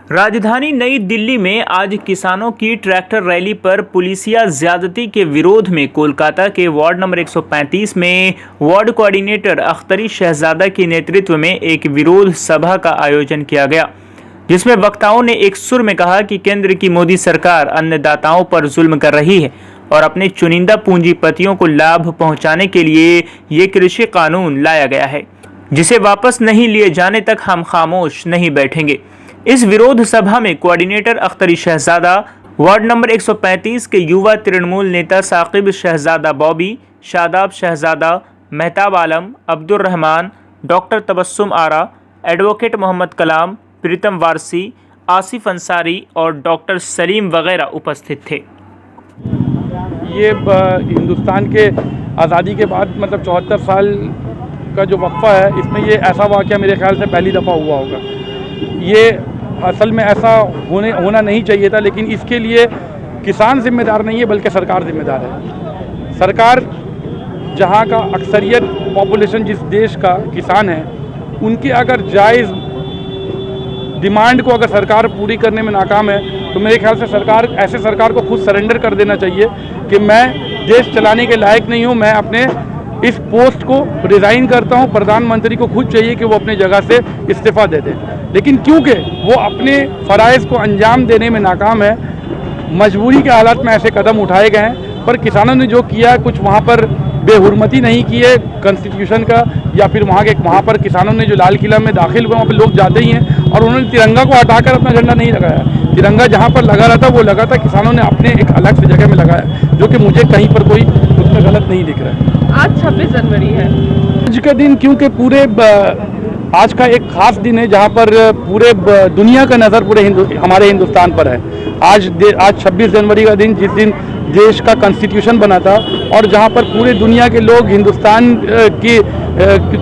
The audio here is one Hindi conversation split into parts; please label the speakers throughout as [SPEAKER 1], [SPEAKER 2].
[SPEAKER 1] राजधानी नई दिल्ली में आज किसानों की ट्रैक्टर रैली पर पुलिसिया ज्यादती के विरोध में कोलकाता के वार्ड नंबर 135 में वार्ड कोऑर्डिनेटर अख्तरी शहजादा के नेतृत्व में एक विरोध सभा का आयोजन किया गया, जिसमें वक्ताओं ने एक सुर में कहा कि केंद्र की मोदी सरकार अन्नदाताओं पर जुल्म कर रही है और अपने चुनिंदा पूंजीपतियों को लाभ पहुंचाने के लिए ये कृषि कानून लाया गया है, जिसे वापस नहीं लिए जाने तक हम खामोश नहीं बैठेंगे। इस विरोध सभा में कोऑर्डिनेटर अख्तरी शहजादा, वार्ड नंबर 135 के युवा तृणमूल नेता साकिब शहजादा बॉबी, शादाब शहजादा, मेहताब आलम, अब्दुल रहमान, डॉक्टर तबस्सुम आरा, एडवोकेट मोहम्मद कलाम, प्रीतम वारसी, आसिफ अंसारी और डॉक्टर सलीम वगैरह उपस्थित थे।
[SPEAKER 2] ये हिंदुस्तान के आज़ादी के बाद मतलब 74 साल का जो वक्फा है, इसमें ये ऐसा वाक़या मेरे ख्याल से पहली दफ़ा हुआ होगा। ये असल में ऐसा होना नहीं चाहिए था, लेकिन इसके लिए किसान जिम्मेदार नहीं है बल्कि सरकार जिम्मेदार है। सरकार जहाँ का अक्सरियत पॉपुलेशन जिस देश का किसान है, उनकी अगर जायज़ डिमांड को अगर सरकार पूरी करने में नाकाम है तो मेरे ख्याल से ऐसे सरकार को खुद सरेंडर कर देना चाहिए कि मैं देश चलाने के लायक नहीं हूँ, मैं अपने इस पोस्ट को रिज़ाइन करता हूँ। प्रधानमंत्री को खुद चाहिए कि वो अपने जगह से इस्तीफ़ा दे दें, लेकिन क्योंकि वो अपने फ़राइज़ को अंजाम देने में नाकाम है, मजबूरी के हालात में ऐसे कदम उठाए गए हैं। पर किसानों ने जो किया, कुछ वहाँ पर बेहुरमती नहीं की है कॉन्स्टिट्यूशन का, या फिर वहाँ पर किसानों ने जो लाल किला में दाखिल हुए, वहाँ पर लोग जाते ही हैं और उन्होंने तिरंगा को हटाकर अपना झंडा नहीं लगाया। तिरंगा जहाँ पर लगा रहा था वो लगा था, किसानों ने अपने एक अलग से जगह में लगाया, जो कि मुझे कहीं पर कोई उसमें गलत नहीं दिख रहा है।
[SPEAKER 3] आज 26 जनवरी है।
[SPEAKER 2] आज का दिन क्योंकि आज का एक खास दिन है जहाँ पर पूरे दुनिया का नज़र हमारे हिंदुस्तान पर है। आज 26 जनवरी का दिन, जिस दिन देश का कॉन्स्टिट्यूशन बना था और जहाँ पर पूरे दुनिया के लोग हिंदुस्तान की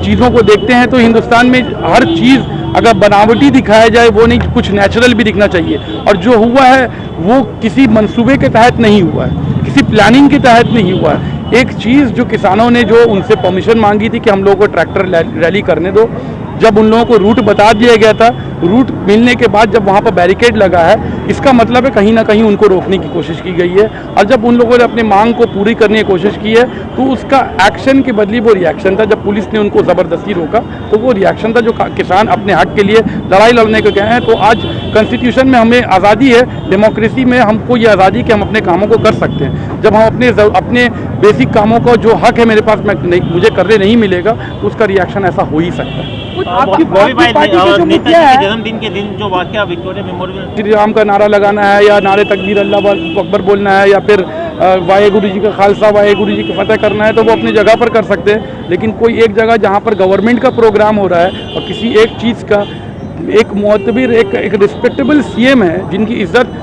[SPEAKER 2] चीज़ों को देखते हैं, तो हिंदुस्तान में हर चीज़ अगर बनावटी दिखाया जाए वो नहीं, कुछ नेचुरल भी दिखना चाहिए। और जो हुआ है वो किसी मंसूबे के तहत नहीं हुआ है, किसी प्लानिंग के तहत नहीं हुआ है। एक चीज़ जो किसानों ने जो उनसे परमिशन मांगी थी कि हम लोगों को ट्रैक्टर रैली करने दो, जब उन लोगों को रूट बता दिया गया था, रूट मिलने के बाद जब वहाँ पर बैरिकेड लगा है, इसका मतलब है कहीं ना कहीं उनको रोकने की कोशिश की गई है। और जब उन लोगों ने अपने मांग को पूरी करने की कोशिश की है तो उसका एक्शन के बदले वो रिएक्शन था। जब पुलिस ने उनको ज़बरदस्ती रोका तो वो रिएक्शन था, जो किसान अपने हक के लिए लड़ाई लड़ने को गए हैं। तो आज कॉन्स्टिट्यूशन में हमें आज़ादी है, डेमोक्रेसी में हमको ये आज़ादी कि हम अपने कामों को कर सकते हैं। जब हम अपने बेसिक कामों का जो हक है मेरे पास मुझे करने नहीं मिलेगा, तो उसका रिएक्शन ऐसा हो ही सकता है।
[SPEAKER 1] आपकी पार्टी के जो मुद्दा है, जन्मदिन के दिन जो वाकया विक्टोरिया मेमोरियल,
[SPEAKER 2] श्री राम का नारा लगाना है या नारे तकबीर अल्लाह अकबर बोलना है या फिर वाहेगुरु जी का खालसा वाहेगुरु जी की फतह करना है, तो वो अपनी जगह पर कर सकते हैं। लेकिन कोई एक जगह जहाँ पर गवर्नमेंट का प्रोग्राम हो रहा है और किसी एक चीज़ का एक मोतबर एक रिस्पेक्टेबल सीएम है, जिनकी इज्जत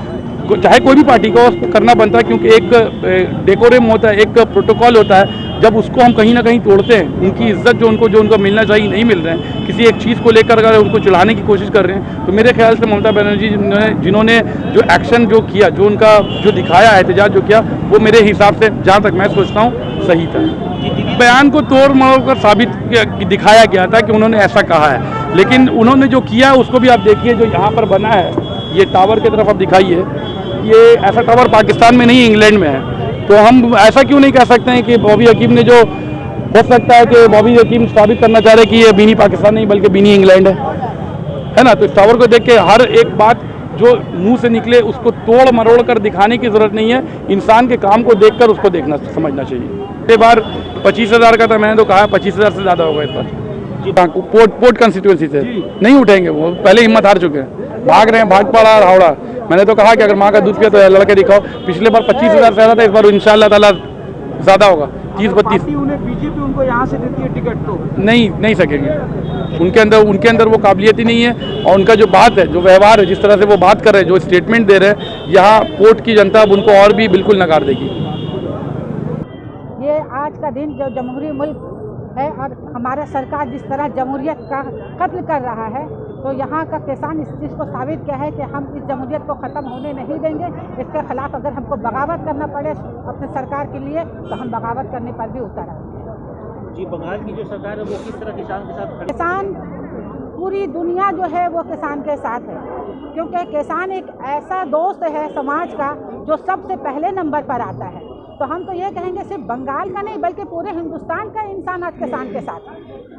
[SPEAKER 2] चाहे कोई भी पार्टी का उसको करना बनता है, क्योंकि एक डेकोरम होता है, एक प्रोटोकॉल होता है। जब उसको हम कहीं ना कहीं तोड़ते हैं, उनकी इज्जत जो उनको मिलना चाहिए नहीं मिल रहे हैं, किसी एक चीज़ को लेकर अगर उनको चुलाने की कोशिश कर रहे हैं, तो मेरे ख्याल से ममता बनर्जी जिन्होंने जो एक्शन जो किया, जो उनका जो दिखाया एहतजाज जो किया, वो मेरे हिसाब से जहाँ तक मैं सोचता हूँ सही था। बयान को तोड़ मरोड़ कर साबित दिखाया गया था कि उन्होंने ऐसा कहा है, लेकिन उन्होंने जो किया उसको भी आप देखिए। जो यहाँ पर बना है, ये टावर की तरफ आप दिखाइए, ये ऐसा टावर पाकिस्तान में नहीं, इंग्लैंड में है। तो हम ऐसा क्यों नहीं कह सकते हैं कि बॉबी हकीम ने जो हो सकता है कि बॉबी हकीम साबित करना चाह रहे कि ये बीनी पाकिस्तान नहीं बल्कि बीनी इंग्लैंड है ना। तो इस टावर को देख के हर एक बात जो मुंह से निकले उसको तोड़ मरोड़ कर दिखाने की ज़रूरत नहीं है। इंसान के काम को देखकर उसको देखना समझना चाहिए। ये बार 25,000 का था, मैंने तो कहा 25,000 से ज़्यादा होगा इस बार। पोर्ट कंस्टिट्यूंसी से नहीं उठेंगे, वो पहले हिम्मत हार चुके हैं, भाग रहे हैं, भाग पड़ा हावड़ा। मैंने तो कहा कि अगर माँ का दूध पिया तो लड़के दिखाओ। पिछले बार 25,000 से ज़्यादा था, इस बार इंशाअल्लाह ताला ज़्यादा होगा, 30-32।
[SPEAKER 3] बीजेपी उनको यहाँ से देती है टिकट तो
[SPEAKER 2] नहीं सकेंगे। उनके अंदर वो काबिलियत ही नहीं है, और उनका जो बात है, जो व्यवहार है, जिस तरह से वो बात कर रहे हैं, जो स्टेटमेंट दे रहे हैं, यहाँ पोर्ट की जनता अब उनको और भी बिल्कुल नकार देगी।
[SPEAKER 4] ये आज का दिन जो जमहूरी मुल्क है और हमारा सरकार जिस तरह जमहूरियत का कत्ल कर रहा है, तो यहाँ का किसान इस चीज़ को साबित किया है कि हम इस जमहूरियत को ख़त्म होने नहीं देंगे। इसके खिलाफ अगर हमको बगावत करना पड़े अपने सरकार के लिए, तो हम बगावत करने पर भी उतर आएंगे।
[SPEAKER 1] जी, बंगाल की जो सरकार है वो किस तरह किसान के साथ?
[SPEAKER 4] किसान, पूरी दुनिया जो है वो किसान के साथ है। क्योंकि किसान एक ऐसा दोस्त है समाज का जो सबसे पहले नंबर पर आता है। तो हम तो ये कहेंगे सिर्फ बंगाल का नहीं बल्कि पूरे हिंदुस्तान का इंसान आज किसान के साथ है।